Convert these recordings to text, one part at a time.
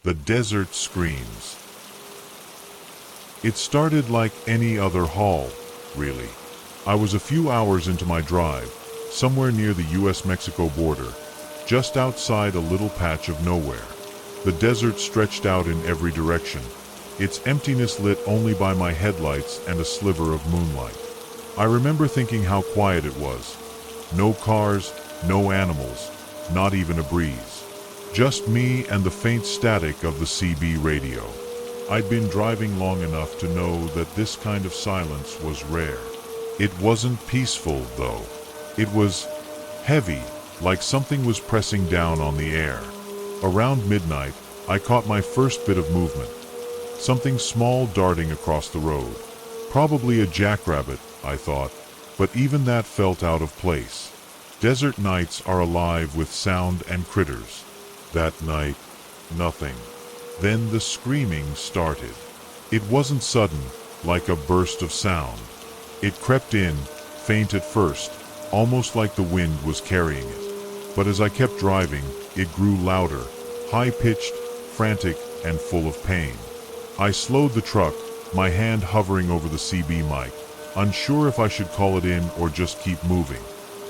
The desert screams. It started like any other haul, really. I was a few hours into my drive, somewhere near the US-Mexico border, just outside a little patch of nowhere. The desert stretched out in every direction, its emptiness lit only by my headlights and a sliver of moonlight. I remember thinking how quiet it was. No cars, no animals, not even a breeze. Just me and the faint static of the CB radio. I'd been driving long enough to know that this kind of silence was rare. It wasn't peaceful, though. It was heavy, like something was pressing down on the air. Around midnight, I caught my first bit of movement. Something small darting across the road. Probably a jackrabbit, I thought, but even that felt out of place. Desert nights are alive with sound and critters. That night, nothing. Then the screaming started. It wasn't sudden, like a burst of sound. It crept in, faint at first, almost like the wind was carrying it. But as I kept driving, it grew louder, high-pitched, frantic, and full of pain. I slowed the truck, my hand hovering over the CB mic, unsure if I should call it in or just keep moving.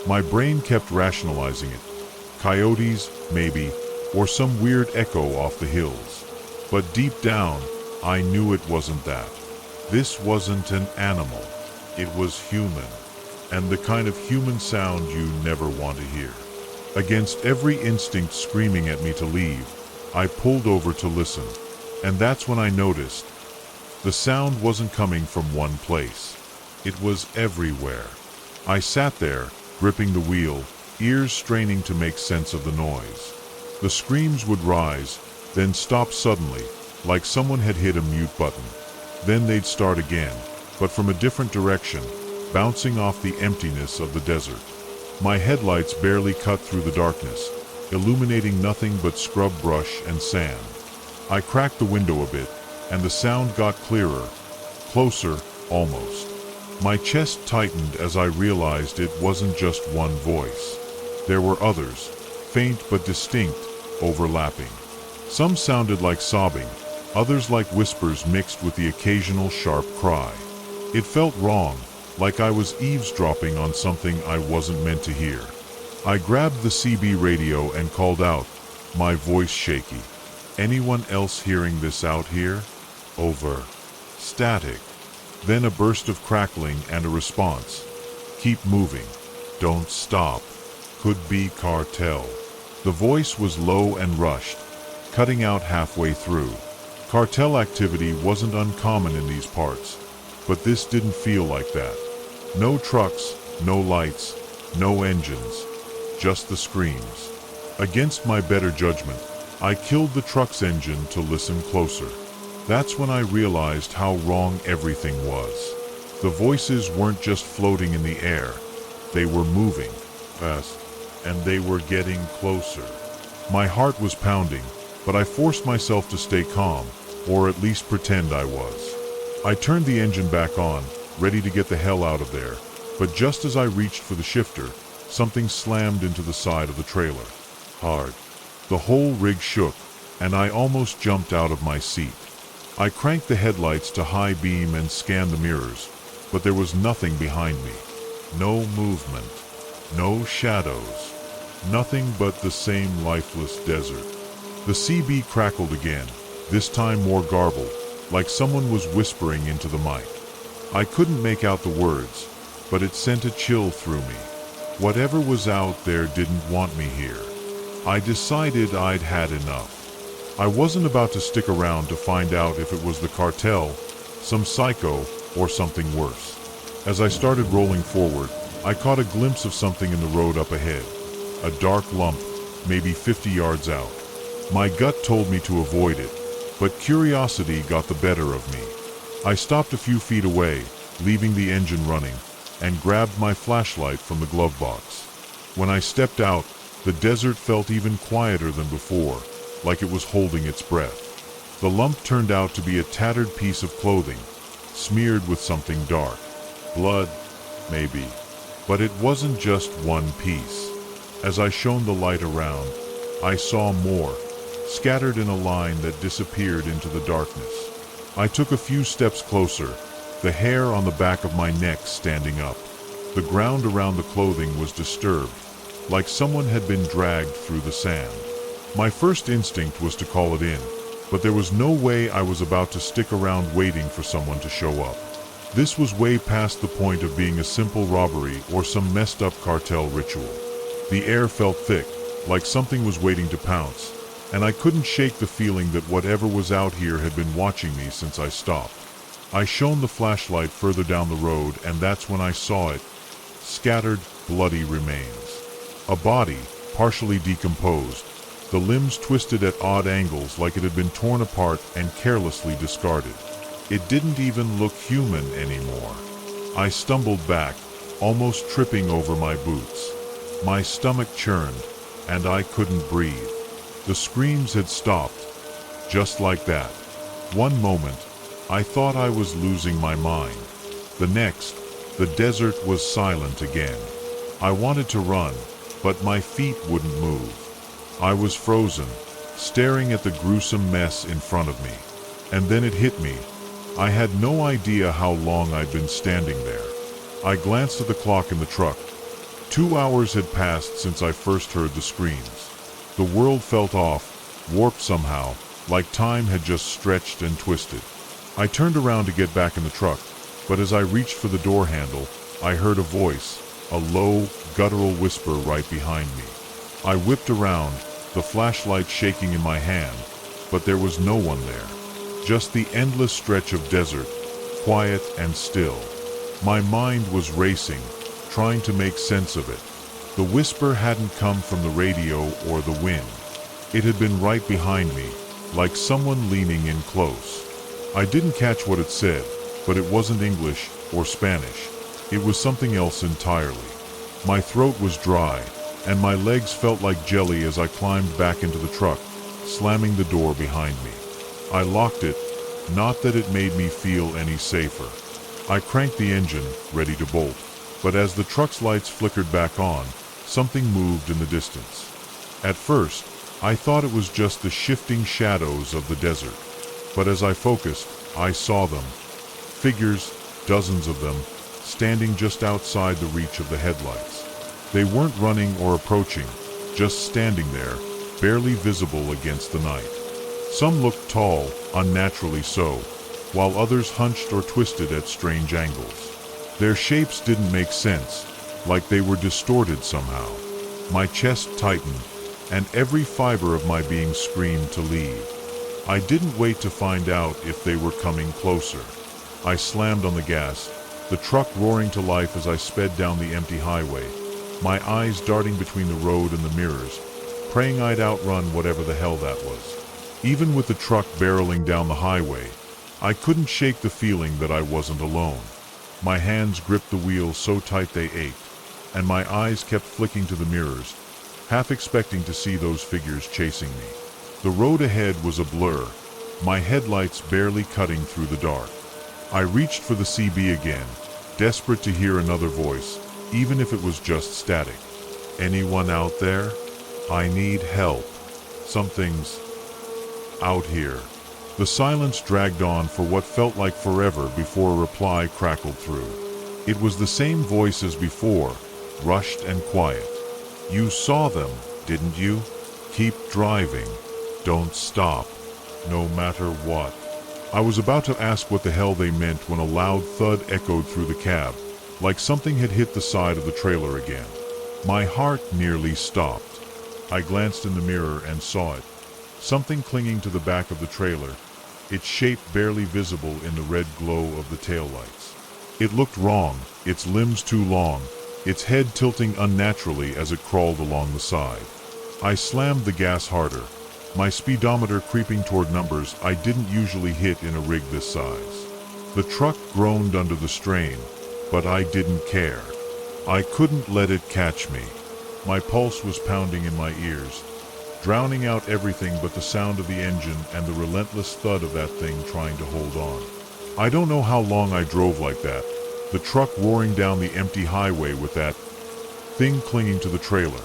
My brain kept rationalizing it. Coyotes, maybe, or some weird echo off the hills. But deep down, I knew it wasn't that. This wasn't an animal. It was human, and the kind of human sound you never want to hear. Against every instinct screaming at me to leave, I pulled over to listen, and that's when I noticed the sound wasn't coming from one place. It was everywhere. I sat there, gripping the wheel, ears straining to make sense of the noise. The screams would rise, then stop suddenly, like someone had hit a mute button. Then they'd start again, but from a different direction, bouncing off the emptiness of the desert. My headlights barely cut through the darkness, illuminating nothing but scrub brush and sand. I cracked the window a bit, and the sound got clearer, closer, almost. My chest tightened as I realized it wasn't just one voice. There were others, faint but distinct, overlapping. Some sounded like sobbing, others like whispers mixed with the occasional sharp cry. It felt wrong, like I was eavesdropping on something I wasn't meant to hear. I grabbed the CB radio and called out, my voice shaky. Anyone else hearing this out here? Over. Static. Then a burst of crackling and a response. Keep moving. Don't stop. Could be cartel. The voice was low and rushed, cutting out halfway through. Cartel activity wasn't uncommon in these parts, but this didn't feel like that. No trucks, no lights, no engines, just the screams. Against my better judgment, I killed the truck's engine to listen closer. That's when I realized how wrong everything was. The voices weren't just floating in the air, they were moving fast. And they were getting closer. My heart was pounding, but I forced myself to stay calm, or at least pretend I was. I turned the engine back on, ready to get the hell out of there, but just as I reached for the shifter, something slammed into the side of the trailer. Hard. The whole rig shook, and I almost jumped out of my seat. I cranked the headlights to high beam and scanned the mirrors, but there was nothing behind me. No movement. No shadows. Nothing but the same lifeless desert. The CB crackled again, this time more garbled, like someone was whispering into the mic. I couldn't make out the words, but it sent a chill through me. Whatever was out there didn't want me here. I decided I'd had enough. I wasn't about to stick around to find out if it was the cartel, some psycho, or something worse. As I started rolling forward, I caught a glimpse of something in the road up ahead. A dark lump, maybe 50 yards out. My gut told me to avoid it, but curiosity got the better of me. I stopped a few feet away, leaving the engine running, and grabbed my flashlight from the glove box. When I stepped out, the desert felt even quieter than before, like it was holding its breath. The lump turned out to be a tattered piece of clothing, smeared with something dark. Blood, maybe. But it wasn't just one piece. As I shone the light around, I saw more, scattered in a line that disappeared into the darkness. I took a few steps closer, the hair on the back of my neck standing up. The ground around the clothing was disturbed, like someone had been dragged through the sand. My first instinct was to call it in, but there was no way I was about to stick around waiting for someone to show up. This was way past the point of being a simple robbery or some messed up cartel ritual. The air felt thick, like something was waiting to pounce, and I couldn't shake the feeling that whatever was out here had been watching me since I stopped. I shone the flashlight further down the road, and that's when I saw it. Scattered, bloody remains. A body, partially decomposed, the limbs twisted at odd angles like it had been torn apart and carelessly discarded. It didn't even look human anymore. I stumbled back, almost tripping over my boots. My stomach churned, and I couldn't breathe. The screams had stopped, just like that. One moment, I thought I was losing my mind. The next, the desert was silent again. I wanted to run, but my feet wouldn't move. I was frozen, staring at the gruesome mess in front of me. And then it hit me. I had no idea how long I'd been standing there. I glanced at the clock in the truck. 2 hours had passed since I first heard the screams. The world felt off, warped somehow, like time had just stretched and twisted. I turned around to get back in the truck, but as I reached for the door handle, I heard a voice, a low, guttural whisper right behind me. I whipped around, the flashlight shaking in my hand, but there was no one there. Just the endless stretch of desert, quiet and still. My mind was racing, trying to make sense of it. The whisper hadn't come from the radio or the wind. It had been right behind me, like someone leaning in close. I didn't catch what it said, but it wasn't English or Spanish. It was something else entirely. My throat was dry, and my legs felt like jelly as I climbed back into the truck, slamming the door behind me. I locked it, not that it made me feel any safer. I cranked the engine, ready to bolt, but as the truck's lights flickered back on, something moved in the distance. At first, I thought it was just the shifting shadows of the desert, but as I focused, I saw them. Figures, dozens of them, standing just outside the reach of the headlights. They weren't running or approaching, just standing there, barely visible against the night. Some looked tall, unnaturally so, while others hunched or twisted at strange angles. Their shapes didn't make sense, like they were distorted somehow. My chest tightened, and every fiber of my being screamed to leave. I didn't wait to find out if they were coming closer. I slammed on the gas, the truck roaring to life as I sped down the empty highway, my eyes darting between the road and the mirrors, praying I'd outrun whatever the hell that was. Even with the truck barreling down the highway, I couldn't shake the feeling that I wasn't alone. My hands gripped the wheel so tight they ached, and my eyes kept flicking to the mirrors, half expecting to see those figures chasing me. The road ahead was a blur, my headlights barely cutting through the dark. I reached for the CB again, desperate to hear another voice, even if it was just static. Anyone out there? I need help. Something's out here. The silence dragged on for what felt like forever before a reply crackled through. It was the same voice as before, rushed and quiet. You saw them, didn't you? Keep driving. Don't stop. No matter what. I was about to ask what the hell they meant when a loud thud echoed through the cab, like something had hit the side of the trailer again. My heart nearly stopped. I glanced in the mirror and saw it. Something clinging to the back of the trailer, its shape barely visible in the red glow of the taillights. It looked wrong, its limbs too long, its head tilting unnaturally as it crawled along the side. I slammed the gas harder, my speedometer creeping toward numbers I didn't usually hit in a rig this size. The truck groaned under the strain, but I didn't care. I couldn't let it catch me. My pulse was pounding in my ears, drowning out everything but the sound of the engine and the relentless thud of that thing trying to hold on. I don't know how long I drove like that, the truck roaring down the empty highway with that thing clinging to the trailer.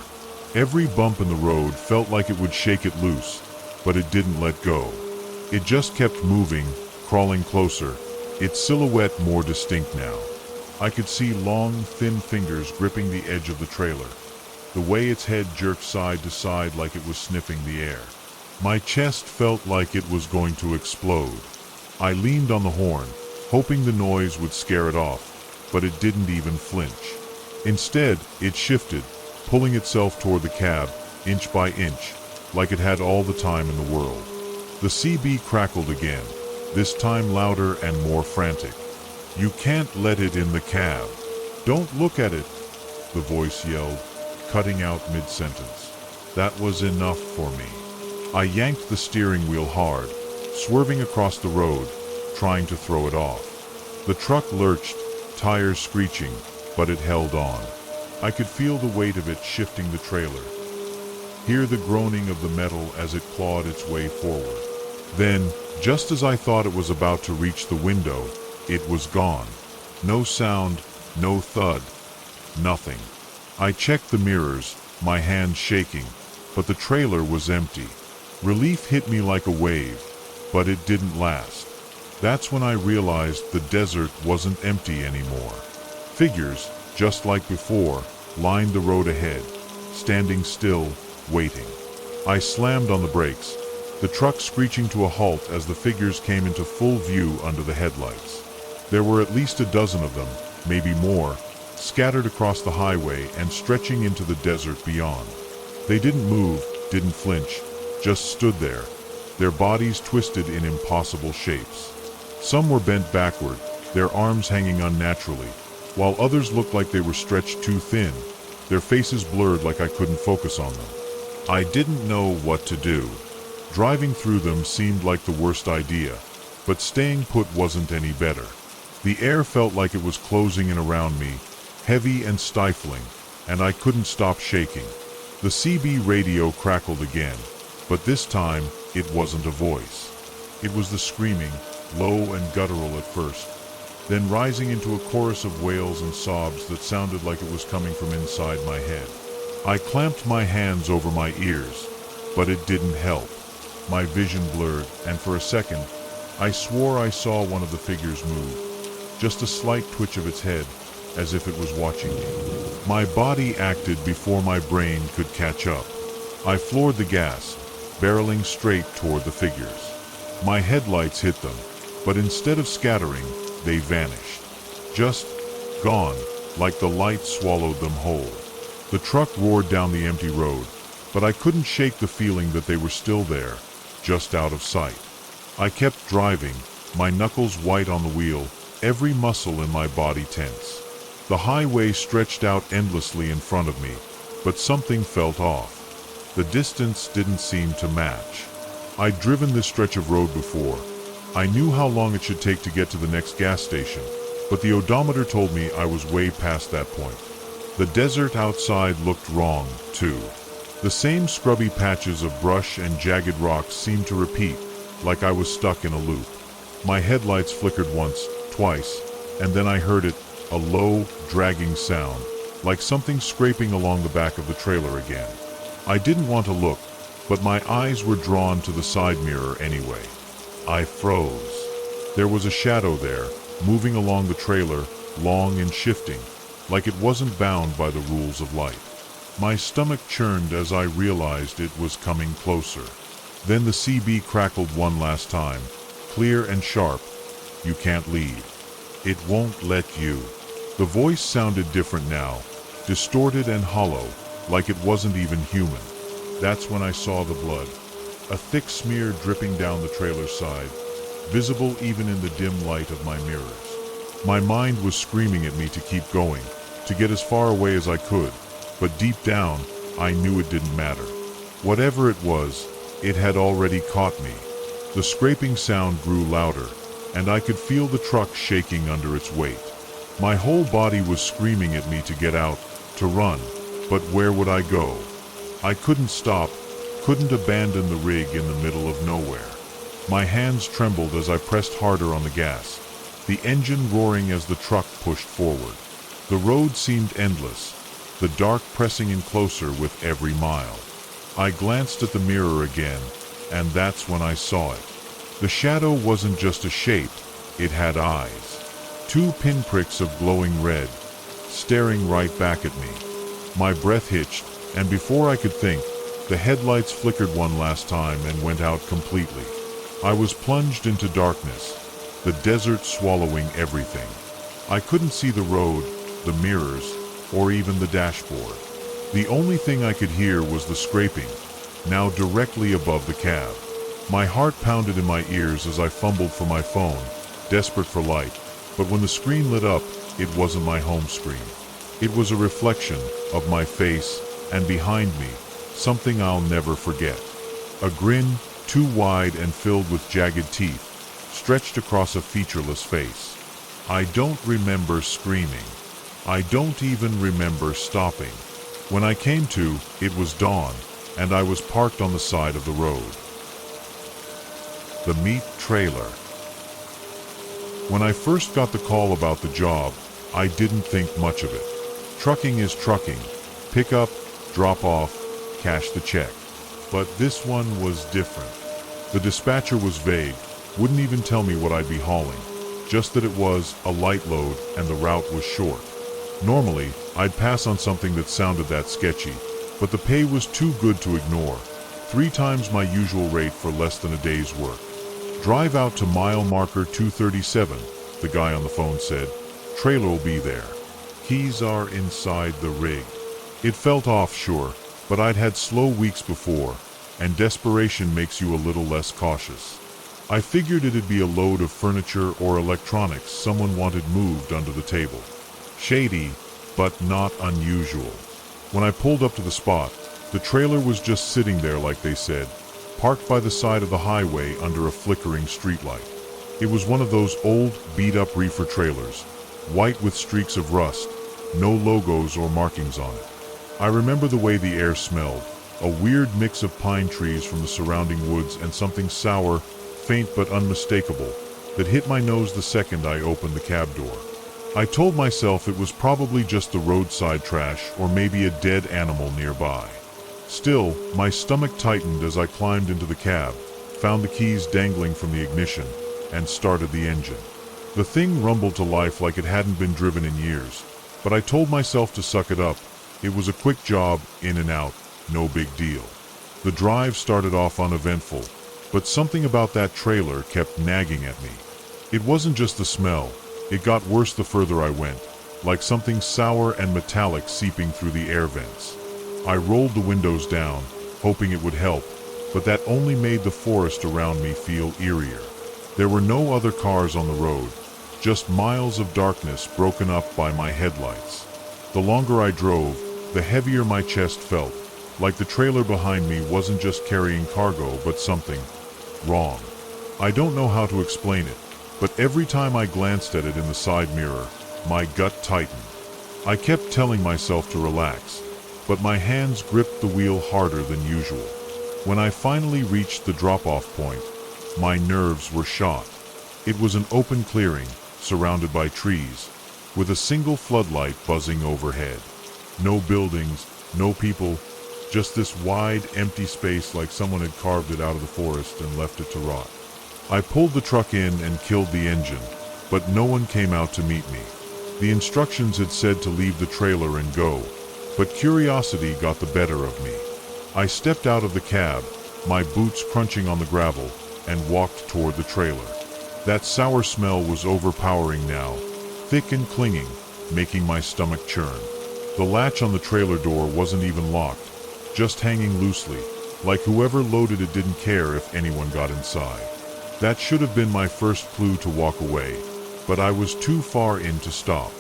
Every bump in the road felt like it would shake it loose, but it didn't let go. It just kept moving, crawling closer, its silhouette more distinct now. I could see long, thin fingers gripping the edge of the trailer, the way its head jerked side to side like it was sniffing the air. My chest felt like it was going to explode. I leaned on the horn, hoping the noise would scare it off, but it didn't even flinch. Instead, it shifted, pulling itself toward the cab, inch by inch, like it had all the time in the world. The CB crackled again, this time louder and more frantic. "You can't let it in the cab. Don't look at it," the voice yelled, cutting out mid-sentence. That was enough for me. I yanked the steering wheel hard, swerving across the road, trying to throw it off. The truck lurched, tires screeching, but it held on. I could feel the weight of it shifting the trailer, hear the groaning of the metal as it clawed its way forward. Then, just as I thought it was about to reach the window, it was gone. No sound, no thud, nothing. I checked the mirrors, my hands shaking, but the trailer was empty. Relief hit me like a wave, but it didn't last. That's when I realized the desert wasn't empty anymore. Figures, just like before, lined the road ahead, standing still, waiting. I slammed on the brakes, the truck screeching to a halt as the figures came into full view under the headlights. There were at least a dozen of them, maybe more, scattered across the highway and stretching into the desert beyond. They didn't move, didn't flinch, just stood there, their bodies twisted in impossible shapes. Some were bent backward, their arms hanging unnaturally, while others looked like they were stretched too thin, their faces blurred like I couldn't focus on them. I didn't know what to do. Driving through them seemed like the worst idea, but staying put wasn't any better. The air felt like it was closing in around me, heavy and stifling, and I couldn't stop shaking. The CB radio crackled again, but this time it wasn't a voice. It was the screaming, low and guttural at first, then rising into a chorus of wails and sobs that sounded like it was coming from inside my head. I clamped my hands over my ears, but it didn't help. My vision blurred, and for a second, I swore I saw one of the figures move, just a slight twitch of its head, as if it was watching me. My body acted before my brain could catch up. I floored the gas, barreling straight toward the figures. My headlights hit them, but instead of scattering, they vanished. Just gone, like the light swallowed them whole. The truck roared down the empty road, but I couldn't shake the feeling that they were still there, just out of sight. I kept driving, my knuckles white on the wheel, every muscle in my body tense. The highway stretched out endlessly in front of me, but something felt off. The distance didn't seem to match. I'd driven this stretch of road before. I knew how long it should take to get to the next gas station, but the odometer told me I was way past that point. The desert outside looked wrong, too. The same scrubby patches of brush and jagged rocks seemed to repeat, like I was stuck in a loop. My headlights flickered once, twice, and then I heard it, a low, dragging sound, like something scraping along the back of the trailer again. I didn't want to look, but my eyes were drawn to the side mirror anyway. I froze. There was a shadow there, moving along the trailer, long and shifting, like it wasn't bound by the rules of light. My stomach churned as I realized it was coming closer. Then the CB crackled one last time, clear and sharp. "You can't leave. It won't let you." The voice sounded different now, distorted and hollow, like it wasn't even human. That's when I saw the blood, a thick smear dripping down the trailer's side, visible even in the dim light of my mirrors. My mind was screaming at me to keep going, to get as far away as I could, but deep down, I knew it didn't matter. Whatever it was, it had already caught me. The scraping sound grew louder, and I could feel the truck shaking under its weight. My whole body was screaming at me to get out, to run, but where would I go? I couldn't stop, couldn't abandon the rig in the middle of nowhere. My hands trembled as I pressed harder on the gas, the engine roaring as the truck pushed forward. The road seemed endless, the dark pressing in closer with every mile. I glanced at the mirror again, and that's when I saw it. The shadow wasn't just a shape, it had eyes. Two pinpricks of glowing red, staring right back at me. My breath hitched, and before I could think, the headlights flickered one last time and went out completely. I was plunged into darkness, the desert swallowing everything. I couldn't see the road, the mirrors, or even the dashboard. The only thing I could hear was the scraping, now directly above the cab. My heart pounded in my ears as I fumbled for my phone, desperate for light, but when the screen lit up, it wasn't my home screen. It was a reflection of my face, and behind me, something I'll never forget. A grin, too wide and filled with jagged teeth, stretched across a featureless face. I don't remember screaming. I don't even remember stopping. When I came to, it was dawn, and I was parked on the side of the road. The meat trailer. When I first got the call about the job, I didn't think much of it. Trucking is trucking. Pick up, drop off, cash the check. But this one was different. The dispatcher was vague, wouldn't even tell me what I'd be hauling, just that it was a light load and the route was short. Normally, I'd pass on something that sounded that sketchy, but the pay was too good to ignore. 3 times my usual rate for less than a day's work. Drive out to mile marker 237, the guy on the phone said. Trailer will be there. Keys are inside the rig. It felt off, sure, but I'd had slow weeks before, and desperation makes you a little less cautious. I figured it'd be a load of furniture or electronics someone wanted moved under the table. Shady, but not unusual. When I pulled up to the spot, the trailer was just sitting there like they said, parked by the side of the highway under a flickering streetlight. It was one of those old, beat-up reefer trailers, white with streaks of rust, no logos or markings on it. I remember the way the air smelled, a weird mix of pine trees from the surrounding woods and something sour, faint but unmistakable, that hit my nose the second I opened the cab door. I told myself it was probably just the roadside trash or maybe a dead animal nearby. Still, my stomach tightened as I climbed into the cab, found the keys dangling from the ignition, and started the engine. The thing rumbled to life like it hadn't been driven in years, but I told myself to suck it up. It was a quick job, in and out, no big deal. The drive started off uneventful, but something about that trailer kept nagging at me. It wasn't just the smell, it got worse the further I went, like something sour and metallic seeping through the air vents. I rolled the windows down, hoping it would help, but that only made the forest around me feel eerier. There were no other cars on the road, just miles of darkness broken up by my headlights. The longer I drove, the heavier my chest felt, like the trailer behind me wasn't just carrying cargo but something wrong. I don't know how to explain it, but every time I glanced at it in the side mirror, my gut tightened. I kept telling myself to relax, but my hands gripped the wheel harder than usual. When I finally reached the drop-off point, my nerves were shot. It was an open clearing, surrounded by trees, with a single floodlight buzzing overhead. No buildings, no people, just this wide, empty space like someone had carved it out of the forest and left it to rot. I pulled the truck in and killed the engine, but no one came out to meet me. The instructions had said to leave the trailer and go, but curiosity got the better of me. I stepped out of the cab, my boots crunching on the gravel, and walked toward the trailer. That sour smell was overpowering now, thick and clinging, making my stomach churn. The latch on the trailer door wasn't even locked, just hanging loosely, like whoever loaded it didn't care if anyone got inside. That should have been my first clue to walk away, but I was too far in to stop.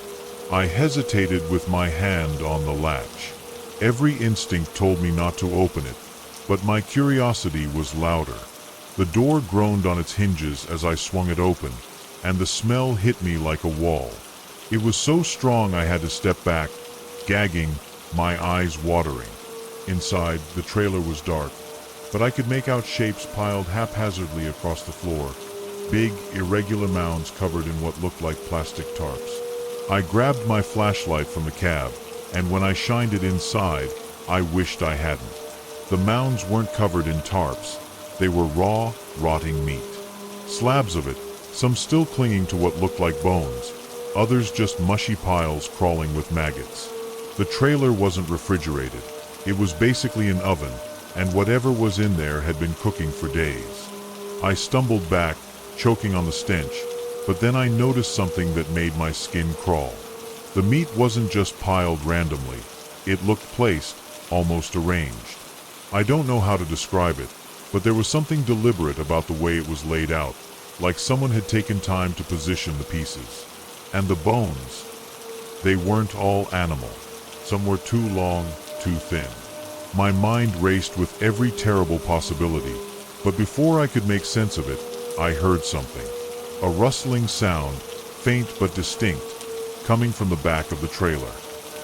I hesitated with my hand on the latch. Every instinct told me not to open it, but my curiosity was louder. The door groaned on its hinges as I swung it open, and the smell hit me like a wall. It was so strong I had to step back, gagging, my eyes watering. Inside, the trailer was dark, but I could make out shapes piled haphazardly across the floor, big, irregular mounds covered in what looked like plastic tarps. I grabbed my flashlight from the cab, and when I shined it inside, I wished I hadn't. The mounds weren't covered in tarps. They were raw, rotting meat. Slabs of it, some still clinging to what looked like bones, others just mushy piles crawling with maggots. The trailer wasn't refrigerated. It was basically an oven, and whatever was in there had been cooking for days. I stumbled back, choking on the stench, but then I noticed something that made my skin crawl. The meat wasn't just piled randomly. It looked placed, almost arranged. I don't know how to describe it, but there was something deliberate about the way it was laid out, like someone had taken time to position the pieces. And the bones, they weren't all animal. Some were too long, too thin. My mind raced with every terrible possibility, but before I could make sense of it, I heard something. A rustling sound, faint but distinct, coming from the back of the trailer.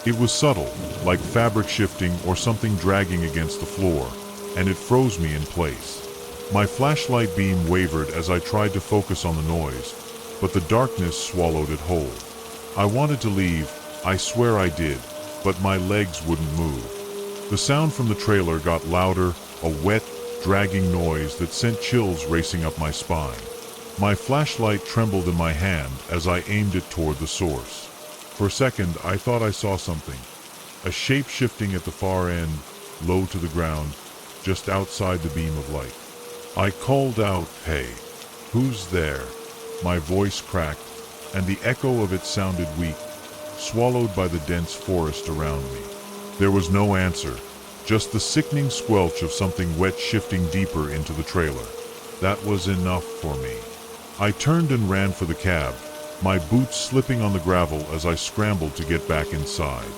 It was subtle, like fabric shifting or something dragging against the floor, and it froze me in place. My flashlight beam wavered as I tried to focus on the noise, but the darkness swallowed it whole. I wanted to leave, I swear I did, but my legs wouldn't move. The sound from the trailer got louder, a wet, dragging noise that sent chills racing up my spine. My flashlight trembled in my hand as I aimed it toward the source. For a second, I thought I saw something. A shape shifting at the far end, low to the ground, just outside the beam of light. I called out, "Hey, who's there?" My voice cracked, and the echo of it sounded weak, swallowed by the dense forest around me. There was no answer, just the sickening squelch of something wet shifting deeper into the trailer. That was enough for me. I turned and ran for the cab, my boots slipping on the gravel as I scrambled to get back inside.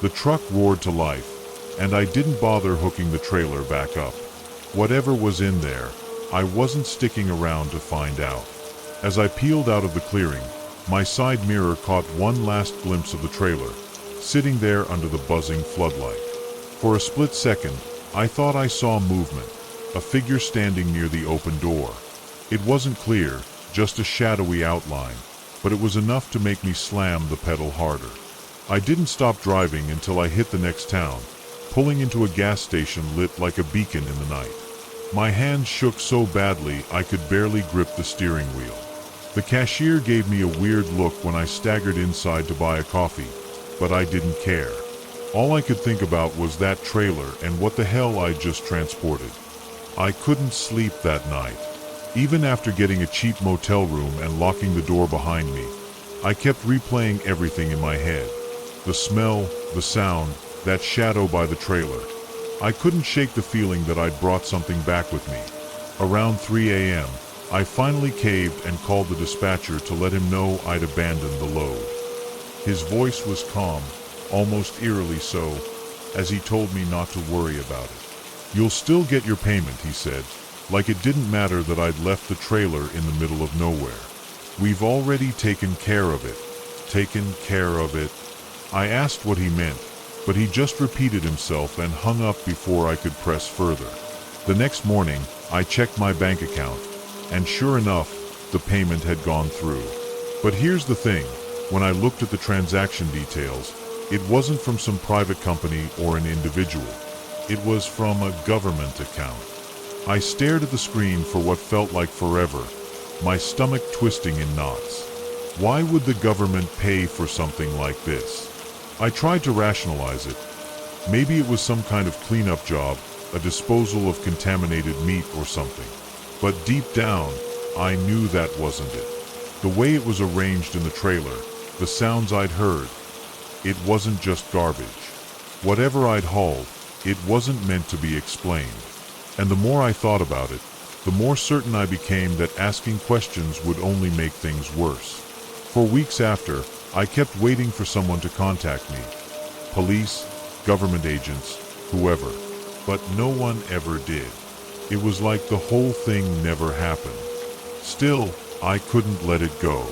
The truck roared to life, and I didn't bother hooking the trailer back up. Whatever was in there, I wasn't sticking around to find out. As I peeled out of the clearing, my side mirror caught one last glimpse of the trailer, sitting there under the buzzing floodlight. For a split second, I thought I saw movement, a figure standing near the open door. It wasn't clear, just a shadowy outline, but it was enough to make me slam the pedal harder. I didn't stop driving until I hit the next town, pulling into a gas station lit like a beacon in the night. My hands shook so badly I could barely grip the steering wheel. The cashier gave me a weird look when I staggered inside to buy a coffee, but I didn't care. All I could think about was that trailer and what the hell I'd just transported. I couldn't sleep that night. Even after getting a cheap motel room and locking the door behind me, I kept replaying everything in my head. The smell, the sound, that shadow by the trailer. I couldn't shake the feeling that I'd brought something back with me. Around 3 a.m., I finally caved and called the dispatcher to let him know I'd abandoned the load. His voice was calm, almost eerily so, as he told me not to worry about it. "You'll still get your payment," he said, like it didn't matter that I'd left the trailer in the middle of nowhere. "We've already taken care of it." Taken care of it? I asked what he meant, but he just repeated himself and hung up before I could press further. The next morning, I checked my bank account, and sure enough, the payment had gone through. But here's the thing, when I looked at the transaction details, it wasn't from some private company or an individual. It was from a government account. I stared at the screen for what felt like forever, my stomach twisting in knots. Why would the government pay for something like this? I tried to rationalize it. Maybe it was some kind of cleanup job, a disposal of contaminated meat or something. But deep down, I knew that wasn't it. The way it was arranged in the trailer, the sounds I'd heard, it wasn't just garbage. Whatever I'd hauled, it wasn't meant to be explained. And the more I thought about it, the more certain I became that asking questions would only make things worse. For weeks after, I kept waiting for someone to contact me. Police, government agents, whoever. But no one ever did. It was like the whole thing never happened. Still, I couldn't let it go.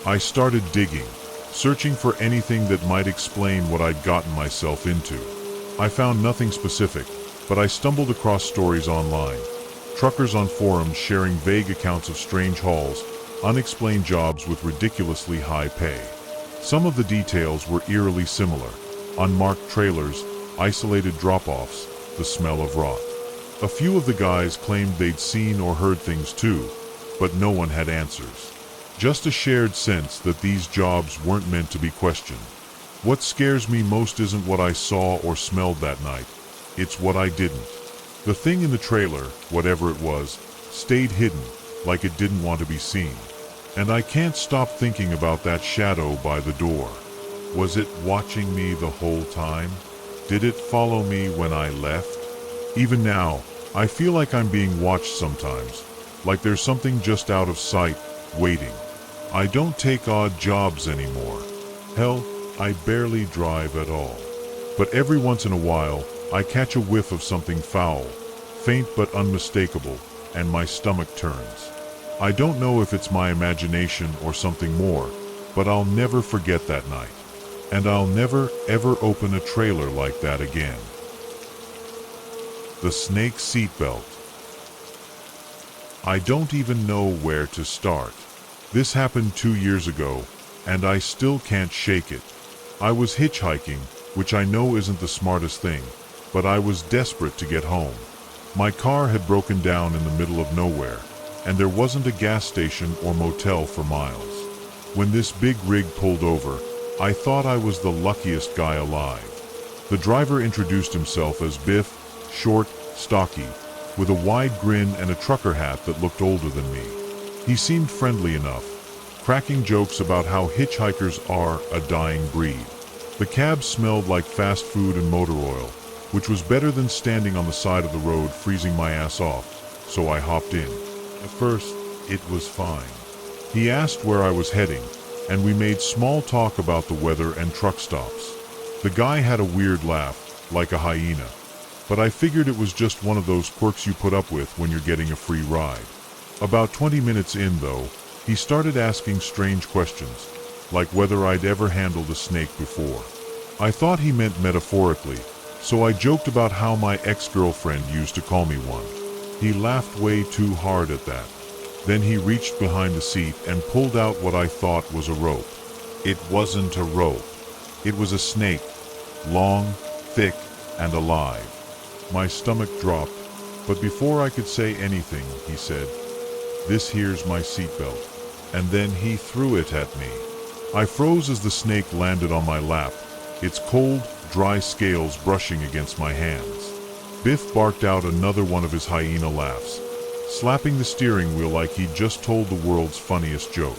I started digging, searching for anything that might explain what I'd gotten myself into. I found nothing specific, but I stumbled across stories online. Truckers on forums sharing vague accounts of strange hauls, unexplained jobs with ridiculously high pay. Some of the details were eerily similar. Unmarked trailers, isolated drop-offs, the smell of rot. A few of the guys claimed they'd seen or heard things too, but no one had answers. Just a shared sense that these jobs weren't meant to be questioned. What scares me most isn't what I saw or smelled that night. It's what I didn't. The thing in the trailer, whatever it was, stayed hidden, like it didn't want to be seen. And I can't stop thinking about that shadow by the door. Was it watching me the whole time? Did it follow me when I left? Even now, I feel like I'm being watched sometimes, like there's something just out of sight, waiting. I don't take odd jobs anymore. Hell, I barely drive at all. But every once in a while, I catch a whiff of something foul, faint but unmistakable, and my stomach turns. I don't know if it's my imagination or something more, but I'll never forget that night. And I'll never, ever open a trailer like that again. The snake seatbelt. I don't even know where to start. This happened 2 years ago, and I still can't shake it. I was hitchhiking, which I know isn't the smartest thing, but I was desperate to get home. My car had broken down in the middle of nowhere, and there wasn't a gas station or motel for miles. When this big rig pulled over, I thought I was the luckiest guy alive. The driver introduced himself as Biff, short, stocky, with a wide grin and a trucker hat that looked older than me. He seemed friendly enough, cracking jokes about how hitchhikers are a dying breed. The cab smelled like fast food and motor oil, which was better than standing on the side of the road freezing my ass off, so I hopped in. At first, it was fine. He asked where I was heading, and we made small talk about the weather and truck stops. The guy had a weird laugh, like a hyena, but I figured it was just one of those quirks you put up with when you're getting a free ride. About 20 minutes in, though, he started asking strange questions, like whether I'd ever handled a snake before. I thought he meant metaphorically, so I joked about how my ex-girlfriend used to call me one. He laughed way too hard at that. Then he reached behind the seat and pulled out what I thought was a rope. It wasn't a rope. It was a snake, long, thick, and alive. My stomach dropped, but before I could say anything, he said, "This here's my seatbelt." And then he threw it at me. I froze as the snake landed on my lap, its cold, dry scales brushing against my hands. Biff barked out another one of his hyena laughs, slapping the steering wheel like he'd just told the world's funniest joke.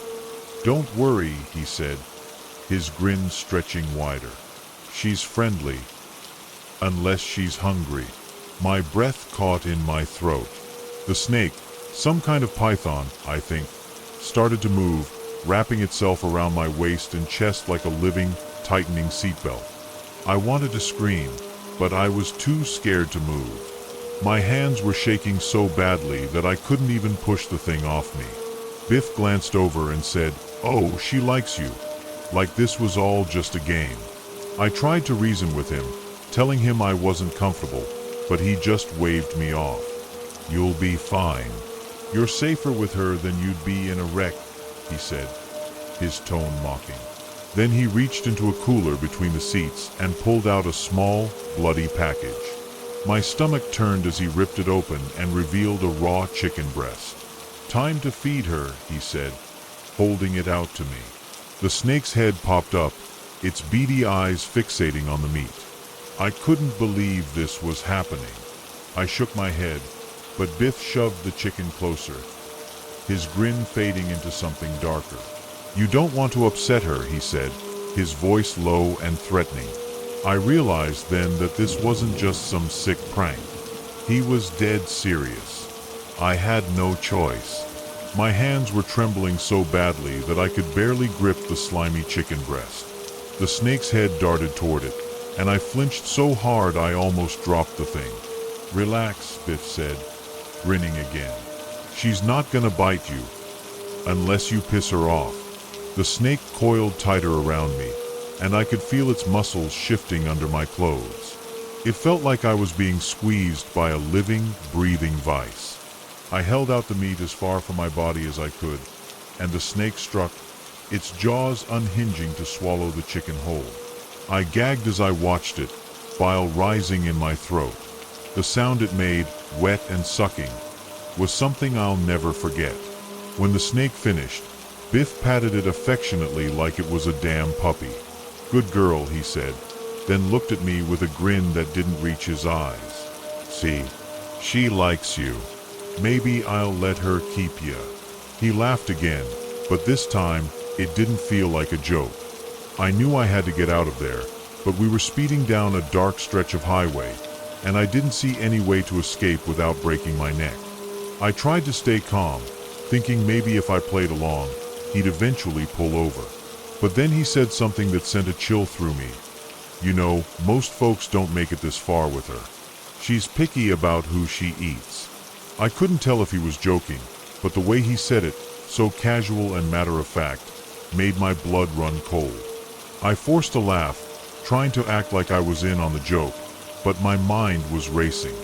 "Don't worry," he said, his grin stretching wider. "She's friendly. Unless she's hungry." My breath caught in my throat. The snake, some kind of python, I think, started to move, wrapping itself around my waist and chest like a living, tightening seatbelt. I wanted to scream, but I was too scared to move. My hands were shaking so badly that I couldn't even push the thing off me. Biff glanced over and said, "Oh, she likes you," like this was all just a game. I tried to reason with him, telling him I wasn't comfortable, but he just waved me off. "You'll be fine. You're safer with her than you'd be in a wreck," he said, his tone mocking. Then he reached into a cooler between the seats and pulled out a small, bloody package. My stomach turned as he ripped it open and revealed a raw chicken breast. "Time to feed her," he said, holding it out to me. The snake's head popped up, its beady eyes fixating on the meat. I couldn't believe this was happening. I shook my head, but Biff shoved the chicken closer, his grin fading into something darker. "You don't want to upset her," he said, his voice low and threatening. I realized then that this wasn't just some sick prank. He was dead serious. I had no choice. My hands were trembling so badly that I could barely grip the slimy chicken breast. The snake's head darted toward it, and I flinched so hard I almost dropped the thing. "Relax," Biff said, grinning again. "She's not gonna bite you, unless you piss her off." The snake coiled tighter around me, and I could feel its muscles shifting under my clothes. It felt like I was being squeezed by a living, breathing vice. I held out the meat as far from my body as I could, and the snake struck, its jaws unhinging to swallow the chicken whole. I gagged as I watched it, bile rising in my throat. The sound it made, wet and sucking, was something I'll never forget. When the snake finished, Biff patted it affectionately like it was a damn puppy. "Good girl," he said, then looked at me with a grin that didn't reach his eyes. "See, she likes you. Maybe I'll let her keep ya." He laughed again, but this time it didn't feel like a joke. I knew I had to get out of there, but we were speeding down a dark stretch of highway, and I didn't see any way to escape without breaking my neck. I tried to stay calm, thinking maybe if I played along, he'd eventually pull over. But then he said something that sent a chill through me. "You know, most folks don't make it this far with her. She's picky about who she eats." I couldn't tell if he was joking, but the way he said it, so casual and matter-of-fact, made my blood run cold. I forced a laugh, trying to act like I was in on the joke, but my mind was racing.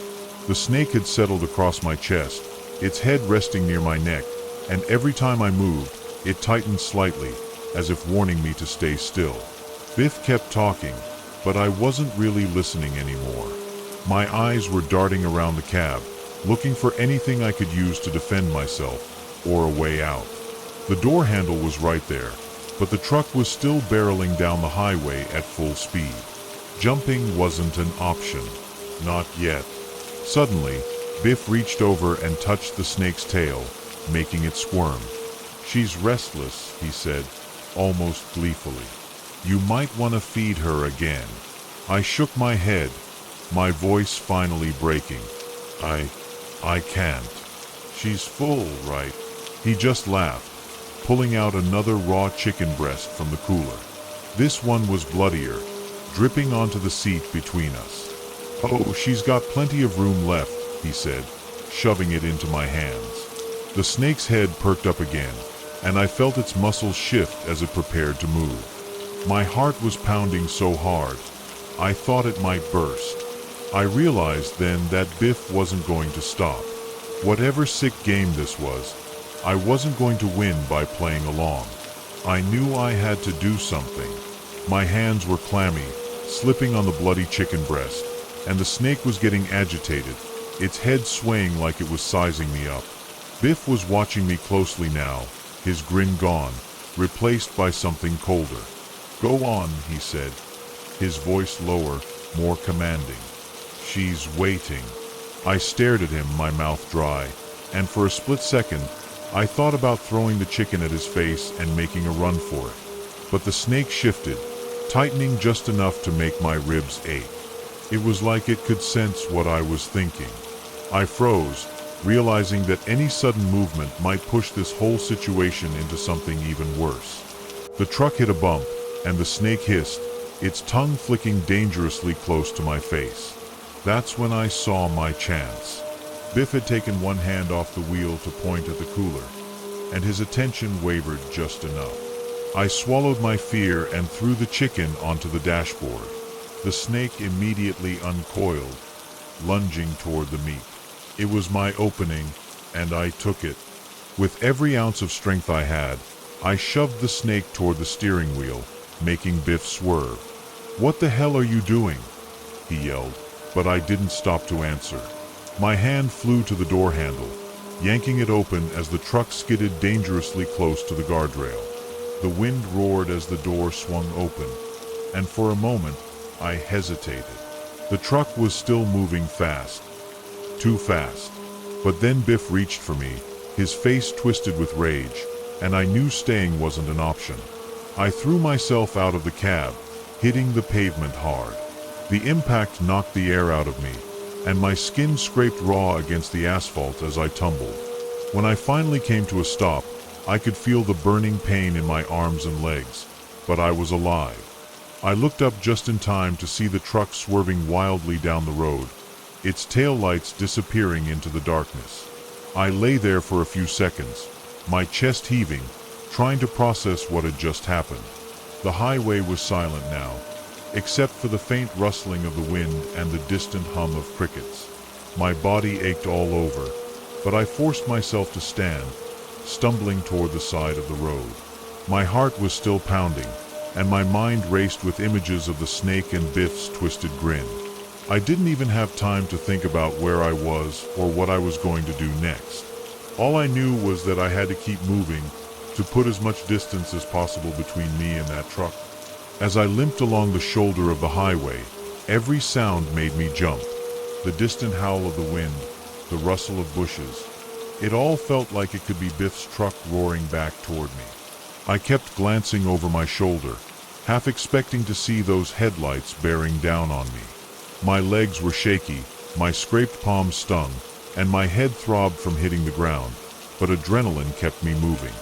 The snake had settled across my chest, its head resting near my neck, and every time I moved, it tightened slightly, as if warning me to stay still. Biff kept talking, but I wasn't really listening anymore. My eyes were darting around the cab, looking for anything I could use to defend myself, or a way out. The door handle was right there, but the truck was still barreling down the highway at full speed. Jumping wasn't an option. Not yet. Suddenly, Biff reached over and touched the snake's tail, making it squirm. "She's restless," he said, almost gleefully. "You might want to feed her again." I shook my head, my voice finally breaking. I can't. She's full, right?" He just laughed, pulling out another raw chicken breast from the cooler. This one was bloodier, dripping onto the seat between us. "Oh, she's got plenty of room left," he said, shoving it into my hands. The snake's head perked up again, and I felt its muscles shift as it prepared to move. My heart was pounding so hard, I thought it might burst. I realized then that Biff wasn't going to stop. Whatever sick game this was, I wasn't going to win by playing along. I knew I had to do something. My hands were clammy, slipping on the bloody chicken breast, and the snake was getting agitated, its head swaying like it was sizing me up. Biff was watching me closely now, his grin gone, replaced by something colder. "Go on," he said, his voice lower, more commanding. "She's waiting." I stared at him, my mouth dry, and for a split second, I thought about throwing the chicken at his face and making a run for it. But the snake shifted, tightening just enough to make my ribs ache. It was like it could sense what I was thinking. I froze, realizing that any sudden movement might push this whole situation into something even worse. The truck hit a bump, and the snake hissed, its tongue flicking dangerously close to my face. That's when I saw my chance. Biff had taken one hand off the wheel to point at the cooler, and his attention wavered just enough. I swallowed my fear and threw the chicken onto the dashboard. The snake immediately uncoiled, lunging toward the meat. It was my opening, and I took it. With every ounce of strength I had, I shoved the snake toward the steering wheel, making Biff swerve. "What the hell are you doing?" he yelled, but I didn't stop to answer. My hand flew to the door handle, yanking it open as the truck skidded dangerously close to the guardrail. The wind roared as the door swung open, and for a moment, I hesitated. The truck was still moving fast. Too fast. But then Biff reached for me, his face twisted with rage, and I knew staying wasn't an option. I threw myself out of the cab, hitting the pavement hard. The impact knocked the air out of me, and my skin scraped raw against the asphalt as I tumbled. When I finally came to a stop, I could feel the burning pain in my arms and legs, but I was alive. I looked up just in time to see the truck swerving wildly down the road, its taillights disappearing into the darkness. I lay there for a few seconds, my chest heaving, trying to process what had just happened. The highway was silent now, except for the faint rustling of the wind and the distant hum of crickets. My body ached all over, but I forced myself to stand, stumbling toward the side of the road. My heart was still pounding, and my mind raced with images of the snake and Biff's twisted grin. I didn't even have time to think about where I was or what I was going to do next. All I knew was that I had to keep moving to put as much distance as possible between me and that truck. As I limped along the shoulder of the highway, every sound made me jump. The distant howl of the wind, the rustle of bushes. It all felt like it could be Biff's truck roaring back toward me. I kept glancing over my shoulder, half expecting to see those headlights bearing down on me. My legs were shaky, my scraped palms stung, and my head throbbed from hitting the ground, but adrenaline kept me moving.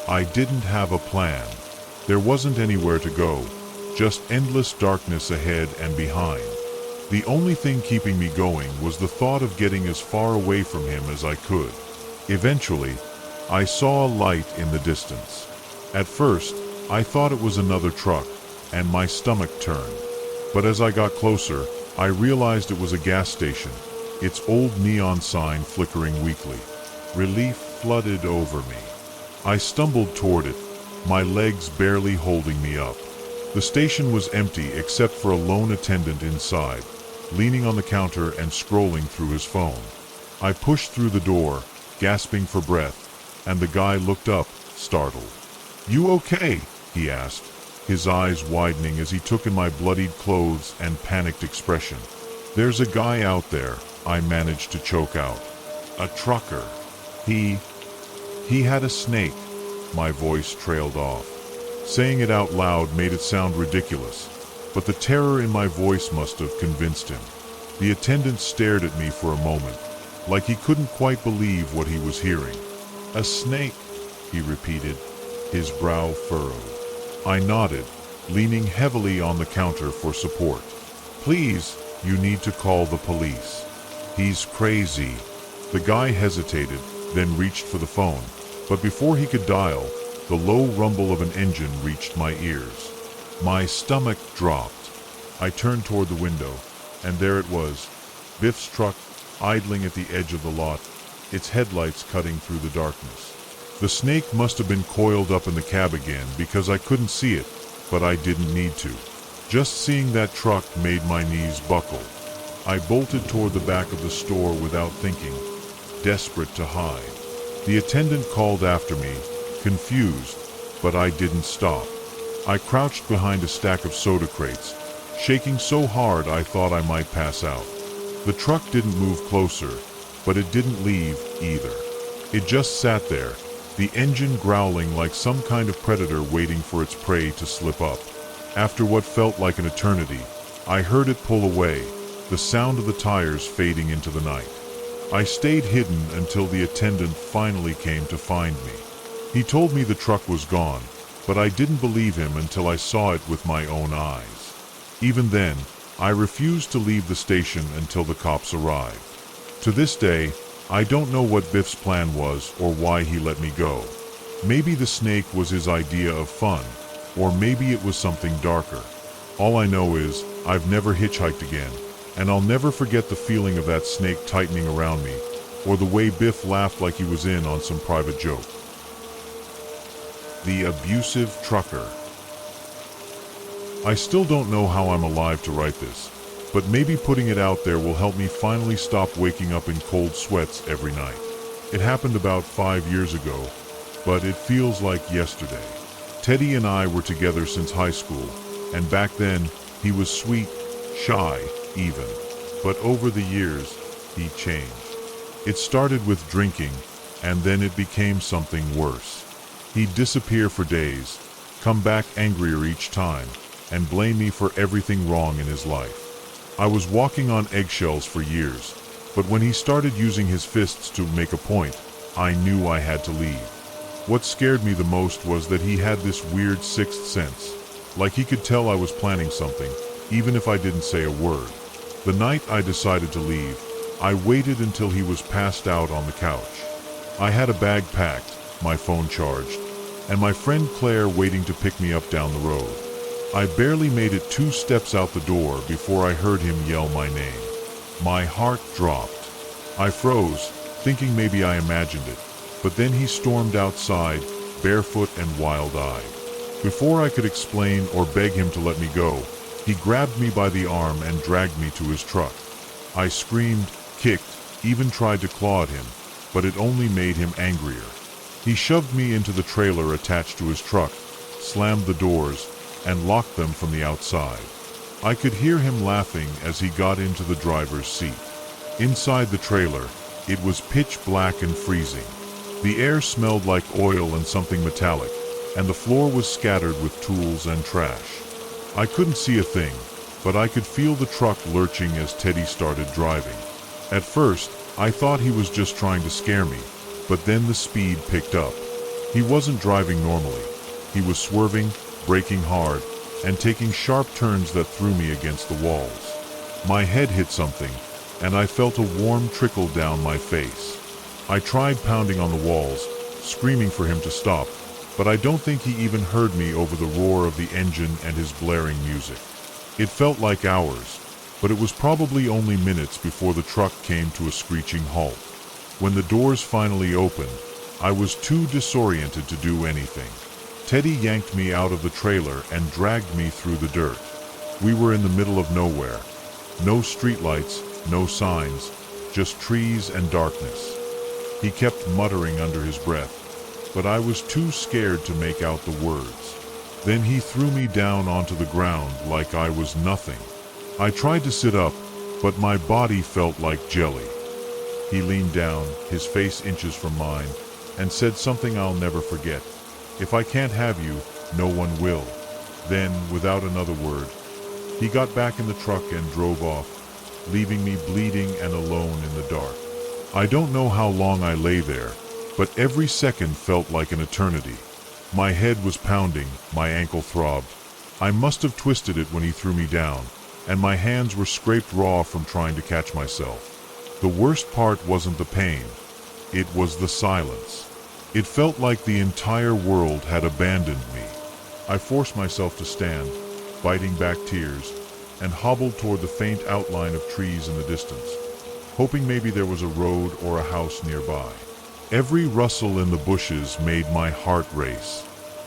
I didn't have a plan. There wasn't anywhere to go, just endless darkness ahead and behind. The only thing keeping me going was the thought of getting as far away from him as I could. Eventually, I saw a light in the distance. At first, I thought it was another truck, and my stomach turned. But as I got closer, I realized it was a gas station, its old neon sign flickering weakly. Relief flooded over me. I stumbled toward it, my legs barely holding me up. The station was empty except for a lone attendant inside, leaning on the counter and scrolling through his phone. I pushed through the door, gasping for breath, and the guy looked up, startled. "You okay?" he asked, his eyes widening as he took in my bloodied clothes and panicked expression. "There's a guy out there," I managed to choke out. "A trucker. He had a snake." My voice trailed off. Saying it out loud made it sound ridiculous, but the terror in my voice must have convinced him. The attendant stared at me for a moment, like he couldn't quite believe what he was hearing. "A snake," he repeated, his brow furrowed. I nodded, leaning heavily on the counter for support. "Please, you need to call the police. He's crazy." The guy hesitated, then reached for the phone, but before he could dial, the low rumble of an engine reached my ears. My stomach dropped. I turned toward the window, and there it was, Biff's truck, idling at the edge of the lot, its headlights cutting through the darkness. The snake must have been coiled up in the cab again because I couldn't see it, but I didn't need to. Just seeing that truck made my knees buckle. I bolted toward the back of the store without thinking, desperate to hide. The attendant called after me, confused, but I didn't stop. I crouched behind a stack of soda crates, shaking so hard I thought I might pass out. The truck didn't move closer, but it didn't leave either. It just sat there, the engine growling like some kind of predator waiting for its prey to slip up. After what felt like an eternity, I heard it pull away, the sound of the tires fading into the night. I stayed hidden until the attendant finally came to find me. He told me the truck was gone, but I didn't believe him until I saw it with my own eyes. Even then, I refused to leave the station until the cops arrived. To this day, I don't know what Biff's plan was or why he let me go. Maybe the snake was his idea of fun, or maybe it was something darker. All I know is, I've never hitchhiked again, and I'll never forget the feeling of that snake tightening around me, or the way Biff laughed like he was in on some private joke. The abusive trucker. I still don't know how I'm alive to write this, but maybe putting it out there will help me finally stop waking up in cold sweats every night. It happened about 5 years ago, but it feels like yesterday. Teddy and I were together since high school, and back then, he was sweet, shy, even. But over the years, he changed. It started with drinking, and then it became something worse. He'd disappear for days, come back angrier each time, and blame me for everything wrong in his life. I was walking on eggshells for years, but when he started using his fists to make a point, I knew I had to leave. What scared me the most was that he had this weird sixth sense, like he could tell I was planning something, even if I didn't say a word. The night I decided to leave, I waited until he was passed out on the couch. I had a bag packed, my phone charged, and my friend Claire waiting to pick me up down the road. I barely made it 2 steps out the door before I heard him yell my name. My heart dropped. I froze, thinking maybe I imagined it, but then he stormed outside, barefoot and wild-eyed. Before I could explain or beg him to let me go, He grabbed me by the arm and dragged me to his truck. I screamed, kicked, even tried to claw at him, but it only made him angrier. He shoved me into the trailer attached to his truck, slammed the doors, and locked them from the outside. I could hear him laughing as he got into the driver's seat. Inside the trailer, it was pitch black and freezing. The air smelled like oil and something metallic, and the floor was scattered with tools and trash. I couldn't see a thing, but I could feel the truck lurching as Teddy started driving. At first, I thought he was just trying to scare me, but then the speed picked up. He wasn't driving normally. He was swerving, braking hard, and taking sharp turns that threw me against the walls. My head hit something, and I felt a warm trickle down my face. I tried pounding on the walls, screaming for him to stop, but I don't think he even heard me over the roar of the engine and his blaring music. It felt like hours, but it was probably only minutes before the truck came to a screeching halt. When the doors finally opened, I was too disoriented to do anything. Teddy yanked me out of the trailer and dragged me through the dirt. We were in the middle of nowhere. No streetlights, no signs, just trees and darkness. He kept muttering under his breath, but I was too scared to make out the words. Then he threw me down onto the ground like I was nothing. I tried to sit up, but my body felt like jelly. He leaned down, his face inches from mine, and said something I'll never forget. "If I can't have you, no one will." Then, without another word, he got back in the truck and drove off, leaving me bleeding and alone in the dark. I don't know how long I lay there, but every second felt like an eternity. My head was pounding, my ankle throbbed. I must have twisted it when he threw me down, and my hands were scraped raw from trying to catch myself. The worst part wasn't the pain, it was the silence. It felt like the entire world had abandoned me. I forced myself to stand, biting back tears, and hobbled toward the faint outline of trees in the distance, hoping maybe there was a road or a house nearby. Every rustle in the bushes made my heart race.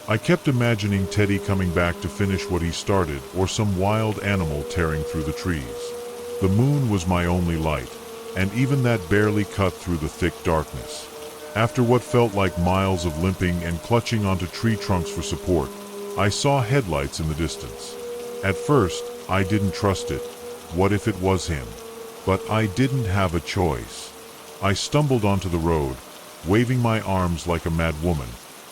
I kept imagining Teddy coming back to finish what he started, or some wild animal tearing through the trees. The moon was my only light, and even that barely cut through the thick darkness. After what felt like miles of limping and clutching onto tree trunks for support, I saw headlights in the distance. At first, I didn't trust it. What if it was him? But I didn't have a choice. I stumbled onto the road, waving my arms like a mad woman,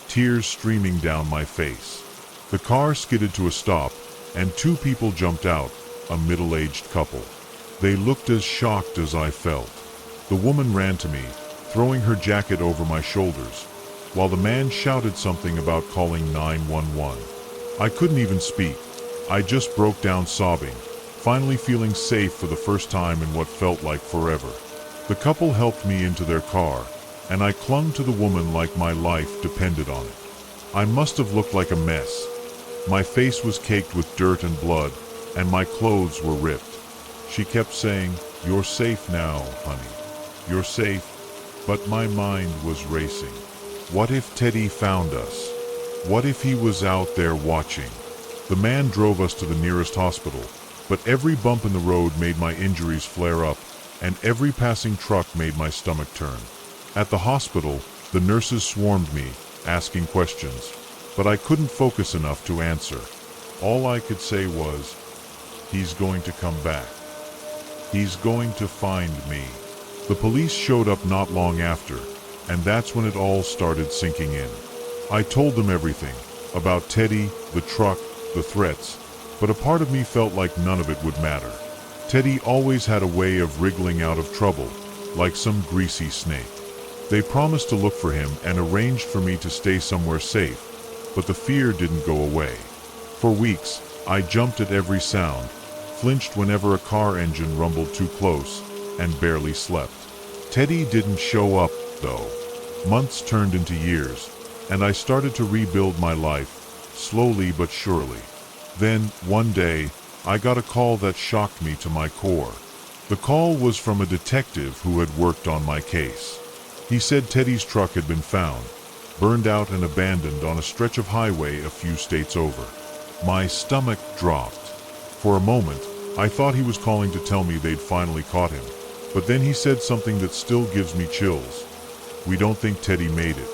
tears streaming down my face. The car skidded to a stop, and two people jumped out, a middle-aged couple. They looked as shocked as I felt. The woman ran to me, throwing her jacket over my shoulders, while the man shouted something about calling 911. I couldn't even speak. I just broke down sobbing, finally feeling safe for the first time in what felt like forever. The couple helped me into their car, and I clung to the woman like my life depended on it. I must have looked like a mess. My face was caked with dirt and blood, and my clothes were ripped. She kept saying, "You're safe now, honey. You're safe." But my mind was racing. What if Teddy found us? What if he was out there watching? The man drove us to the nearest hospital, but every bump in the road made my injuries flare up, and every passing truck made my stomach turn. At the hospital, the nurses swarmed me, asking questions, but I couldn't focus enough to answer. All I could say was, "He's going to come back. He's going to find me." The police showed up not long after, and that's when it all started sinking in. I told them everything, about Teddy, the truck, the threats, but a part of me felt like none of it would matter. Teddy always had a way of wriggling out of trouble, like some greasy snake. They promised to look for him and arranged for me to stay somewhere safe, but the fear didn't go away. For weeks, I jumped at every sound, flinched whenever a car engine rumbled too close, and barely slept. Teddy didn't show up, though. Months turned into years, and I started to rebuild my life, slowly but surely. Then, one day, I got a call that shocked me to my core. The call was from a detective who had worked on my case. He said Teddy's truck had been found, burned out and abandoned on a stretch of highway a few states over. My stomach dropped. For a moment, I thought he was calling to tell me they'd finally caught him, but then he said something that still gives me chills. "We don't think Teddy made it."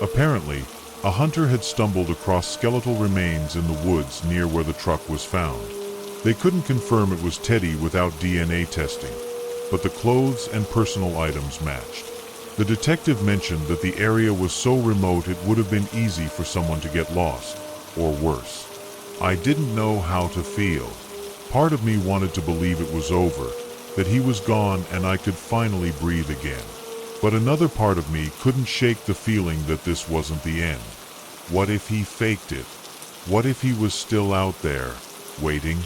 Apparently, a hunter had stumbled across skeletal remains in the woods near where the truck was found. They couldn't confirm it was Teddy without DNA testing, but the clothes and personal items matched. The detective mentioned that the area was so remote it would have been easy for someone to get lost, or worse. I didn't know how to feel. Part of me wanted to believe it was over, that he was gone and I could finally breathe again. But another part of me couldn't shake the feeling that this wasn't the end. What if he faked it? What if he was still out there, waiting?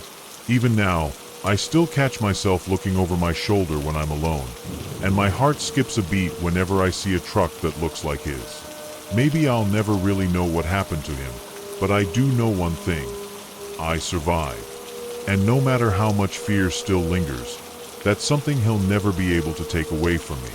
Even now, I still catch myself looking over my shoulder when I'm alone, and my heart skips a beat whenever I see a truck that looks like his. Maybe I'll never really know what happened to him, but I do know one thing. I survived. And no matter how much fear still lingers, that's something he'll never be able to take away from me.